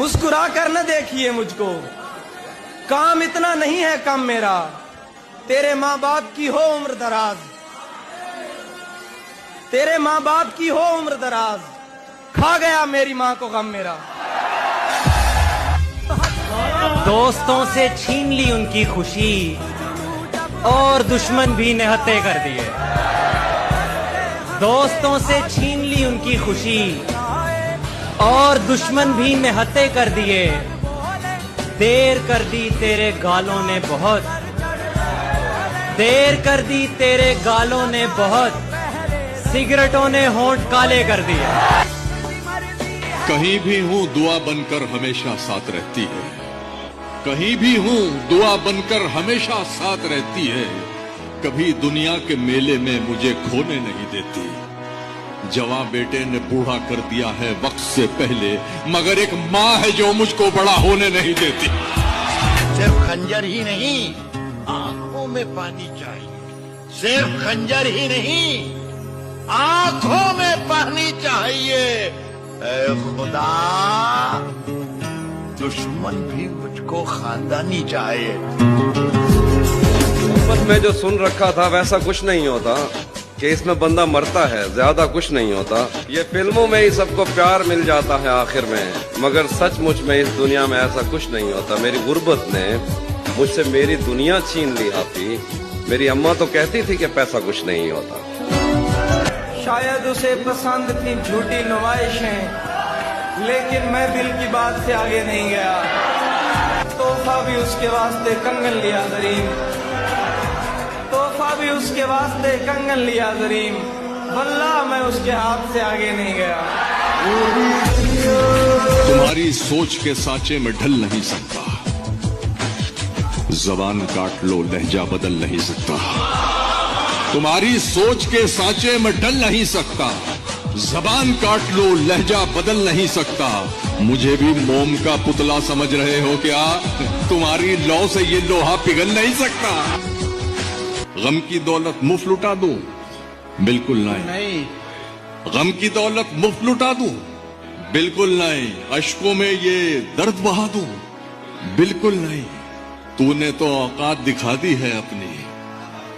मुस्कुरा कर न देखिए मुझको, काम इतना नहीं है कम मेरा, तेरे माँ बाप की हो उम्र दराज, तेरे माँ बाप की हो उम्र दराज, खा गया मेरी माँ को गम मेरा। दोस्तों से छीन ली उनकी खुशी और दुश्मन भी निहत्थे कर दिए। दोस्तों से छीन ली उनकी खुशी और दुश्मन भी निहत्थे कर दिए। देर कर दी तेरे गालों ने बहुत, देर कर दी तेरे गालों ने बहुत, सिगरेटों ने होंठ काले कर दिए। कहीं भी हूँ दुआ बनकर हमेशा साथ रहती है, कहीं भी हूँ दुआ बनकर हमेशा साथ रहती है। कभी दुनिया के मेले में मुझे खोने नहीं देती। जवां बेटे ने बूढ़ा कर दिया है वक्त से पहले, मगर एक माँ है जो मुझको बड़ा होने नहीं देती। सिर्फ खंजर ही नहीं, आंखों में पानी चाहिए। सिर्फ खंजर ही नहीं, आंखों में पानी चाहिए। ऐ खुदा, दुश्मन भी मुझको खानदानी चाहिए। बस मैं जो सुन रखा था वैसा कुछ नहीं होता कि इसमें बंदा मरता है, ज्यादा कुछ नहीं होता। ये फिल्मों में ही सबको प्यार मिल जाता है आखिर में, मगर सचमुच में इस दुनिया में ऐसा कुछ नहीं होता। मेरी गुर्बत ने मुझसे मेरी दुनिया छीन ली हाथी। मेरी अम्मा तो कहती थी कि पैसा कुछ नहीं होता। शायद उसे पसंद थी झूठी नुमाइशें, लेकिन मैं दिल की बात से आगे नहीं गया। तोहफा भी उसके वास्ते कंगन लिया जरीम, तोहफा भी उसके वास्ते कंगन लिया जरीम, वल्लाह मैं उसके हाथ से आगे नहीं गया। तुम्हारी सोच के सांचे में ढल नहीं सकता, जबान काट लो लहजा बदल नहीं सकता। तुम्हारी सोच के सांचे में ढल नहीं सकता, जबान काट लो लहजा बदल नहीं सकता। मुझे भी मोम का पुतला समझ रहे हो क्या? तुम्हारी लौ से ये लोहा पिघल नहीं सकता। गम की दौलत मुफ्त लुटा दूं? बिल्कुल नहीं। गम की दौलत मुफ्त लुटा दूं? बिल्कुल नहीं। अश्कों में ये दर्द बहा दूं? बिल्कुल नहीं। तूने तो औकात दिखा दी है अपनी,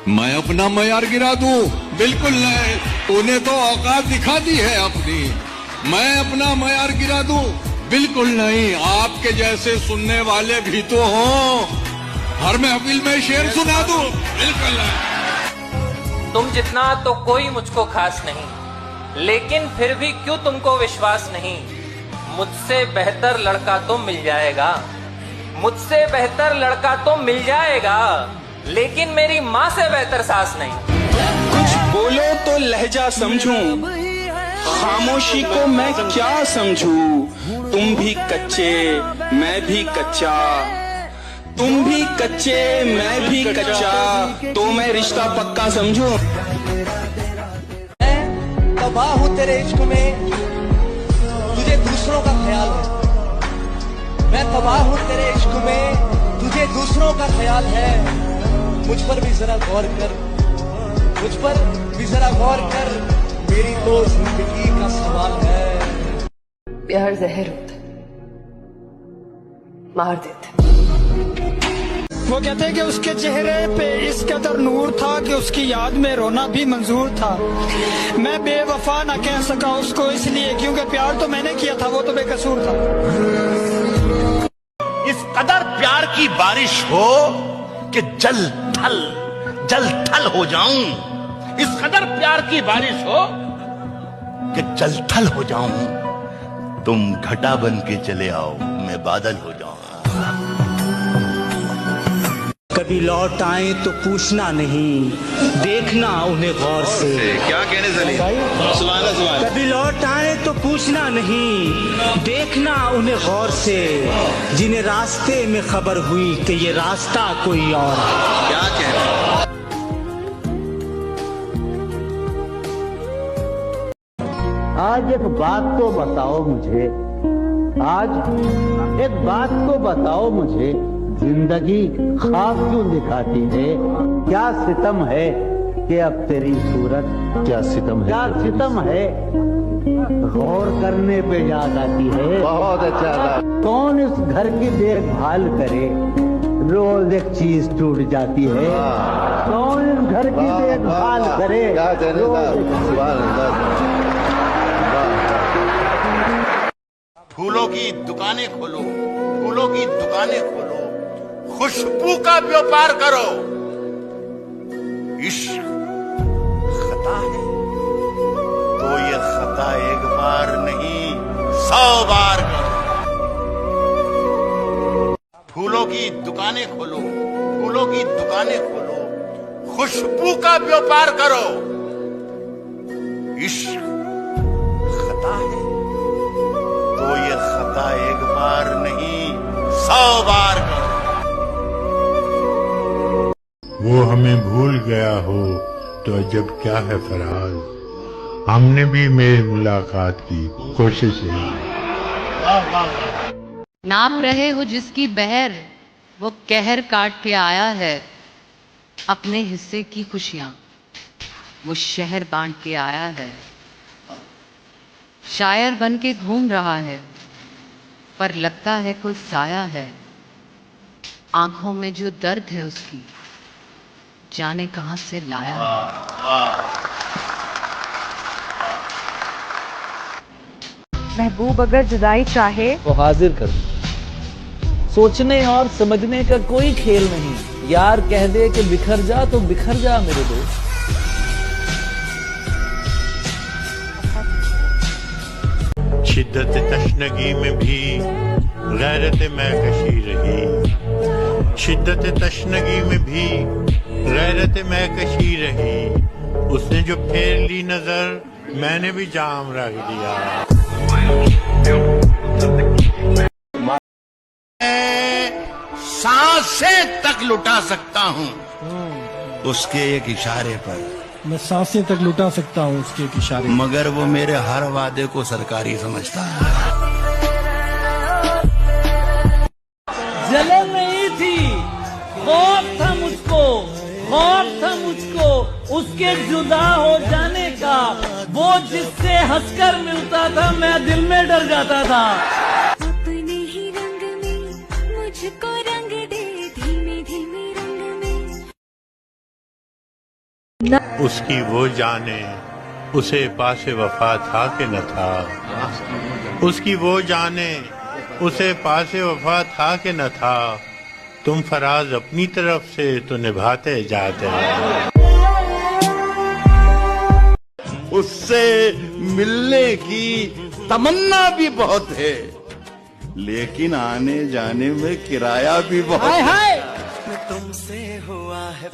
मैं अपना मयार गिरा दूं? बिल्कुल नहीं। तूने तो औकात दिखा दी है अपनी, मैं अपना मयार गिरा दूं? बिल्कुल नहीं। आपके जैसे सुनने वाले भी तो हों, हर महफिल में शेर सुना दूं? बिल्कुल नहीं। तुम जितना तो कोई मुझको खास नहीं, लेकिन फिर भी क्यों तुमको विश्वास नहीं? मुझसे बेहतर लड़का तो मिल जाएगा, मुझसे बेहतर लड़का तो मिल जाएगा, लेकिन मेरी माँ से बेहतर सास नहीं। कुछ बोलो तो लहजा समझूं, खामोशी को मैं क्या समझूं? तुम भी कच्चे मैं भी कच्चा, तुम भी कच्चे मैं भी कच्चा, तो मैं रिश्ता पक्का समझूं। मैं तबाह हूँ तेरे इश्क में, तुझे दूसरों का ख्याल है। मैं तबाह हूँ तेरे इश्क में, तुझे दूसरों का ख्याल है। मुझ पर भी जरा गौर कर, मुझ पर भी जरा गौर कर, मेरी तो जिंदगी का सवाल है। प्यार जहर होता है, मार देते। वो कहते हैं कि उसके चेहरे पे इस कदर नूर था कि उसकी याद में रोना भी मंजूर था। मैं बेवफा ना कह सका उसको इसलिए क्योंकि प्यार तो मैंने किया था, वो तो बेकसूर था। इस कदर प्यार की बारिश हो कि जल थल हो जाऊं। इस कदर प्यार की बारिश हो कि जल थल हो जाऊं। तुम घटा बन के चले आओ, मैं बादल हो जाऊं। कभी लौट आए तो पूछना नहीं, देखना उन्हें गौर से। क्या कहने चले? कभी लौट आए तो पूछना नहीं, देखना उन्हें गौर से, जिन्हें रास्ते में खबर हुई कि ये रास्ता कोई और। क्या कहने? आज एक बात तो बताओ मुझे, आज एक बात तो बताओ मुझे, जिंदगी ख्वाब क्यों दिखाती है? क्या सितम है कि अब तेरी सूरत, क्या सितम है, क्या सितम है गौर करने पे याद आती है। बहुत अच्छा था। कौन इस घर की देखभाल करे, रोज एक चीज टूट जाती है। कौन इस घर की देखभाल करे, फूलों की दुकानें खोलो, फूलों की दुकानें खोलो, खुशबू का व्यापार करो। इश्क खता है तो ये खता एक बार नहीं 100 बार करो। फूलों की दुकानें खोलो, फूलों की दुकानें खोलो, खुशबू का व्यापार करो। इश्क खता है तो ये खता एक बार नहीं 100 बार करो। वो हमें भूल गया हो तो अजब क्या है फराज, हमने भी मेरी मुलाकात की कोशिश है। नाप रहे हो जिसकी बहर, वो कहर काट के आया है। अपने हिस्से की खुशियां वो शहर बांट के आया है। शायर बन के घूम रहा है, पर लगता है कोई साया है। आंखों में जो दर्द है उसकी, जाने कहां से लाया है। महबूब अगर जुदाई चाहे तो हाजिर कर दो। सोचने और समझने का कोई खेल नहीं, यार कह दे कि बिखर जा तो बिखर जा मेरे दोस्त। शिद्दत तशनगी में भी गैरत महकशी रही, शिद्दत तशनगी में भी गैरत महकशी रही। उसने जो फेर ली नजर, मैंने भी जाम रख दिया। सांसें तक लुटा सकता हूँ उसके एक इशारे पर। मैं सांसें तक लुटा सकता हूँ उसके एक इशारे, मगर वो मेरे हर वादे को सरकारी समझता है। जलन नहीं थी, खौफ था मुझको, खौफ था मुझको उसके जुदा हो जाने का। वो जिससे हंसकर मिलता था मैं दिल में डर जाता था। अपने ही रंग में मुझको रंग दे, धीमे धीमे रंग में। उसकी वो जाने उसे पासे वफा था कि न था, उसकी वो जाने उसे पासे वफा था कि न था। तुम फराज अपनी तरफ से तो निभाते जाते हैं। उससे मिलने की तमन्ना भी बहुत है, लेकिन आने जाने में किराया भी बहुत है। तुमसे हुआ है